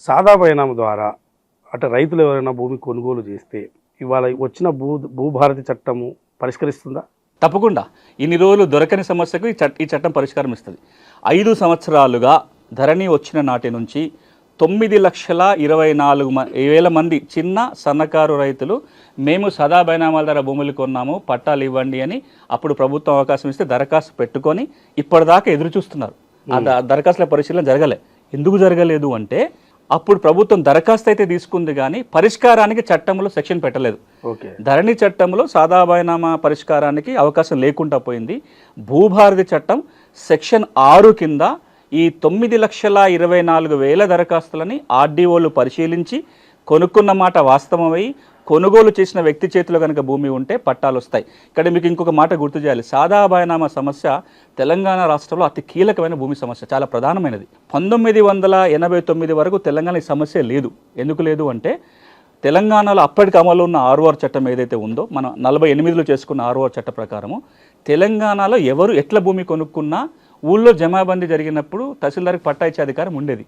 సాదా బైనామా ద్వారా అటు రైతులు ఎవరైనా భూమి కొనుగోలు చేస్తే ఇవాళ వచ్చిన భూభారతి చట్టము పరిష్కరిస్తుందా? తప్పకుండా. ఇన్ని రోజులు దొరకని సమస్యకు ఈ చట్టం పరిష్కారం ఇస్తుంది. 5 సంవత్సరాలుగా ధరణి వచ్చిన నాటి నుంచి 9,24,000 మంది చిన్న సన్నకారు రైతులు మేము సదా బైనామాల ద్వారా భూములు కొన్నాము, పట్టాలు ఇవ్వండి అని అప్పుడు ప్రభుత్వం అవకాశం ఇస్తే దరఖాస్తు పెట్టుకొని ఇప్పటిదాకా ఎదురు చూస్తున్నారు. ఆ దరఖాస్తుల పరిశీలన జరగలే. ఎందుకు జరగలేదు అంటే అప్పుడు ప్రభుత్వం దరఖాస్తు అయితే తీసుకుంది కానీ పరిష్కారానికి చట్టంలో సెక్షన్ పెట్టలేదు. ధరణి చట్టంలో సాదా బైనామా పరిష్కారానికి అవకాశం లేకుండా పోయింది. భూభారతి చట్టం సెక్షన్ 6 కింద ఈ 9,24,000 దరఖాస్తులని ఆర్డీఓలు పరిశీలించి కొనుక్కున్న మాట వాస్తవమై కొనుగోలు చేసిన వ్యక్తి చేతిలో కనుక భూమి ఉంటే పట్టాలు వస్తాయి. ఇక్కడ మీకు ఇంకొక మాట గుర్తు చేయాలి. సాదా బైనామా సమస్య తెలంగాణ రాష్ట్రంలో అతి కీలకమైన భూమి సమస్య, చాలా ప్రధానమైనది. 1989 వరకు తెలంగాణ ఈ సమస్య లేదు. ఎందుకు లేదు అంటే తెలంగాణలో అప్పటికి అమలు ఉన్న ఆర్ఓఆర్ చట్టం ఏదైతే ఉందో, మనం 48లో చేసుకున్న ఆర్ఓఆర్ చట్ట ప్రకారము తెలంగాణలో ఎవరు ఎట్ల భూమి కొనుక్కున్నా ఊళ్ళో జమాబందీ జరిగినప్పుడు తహసీల్దార్కి పట్టా ఇచ్చే అధికారం ఉండేది.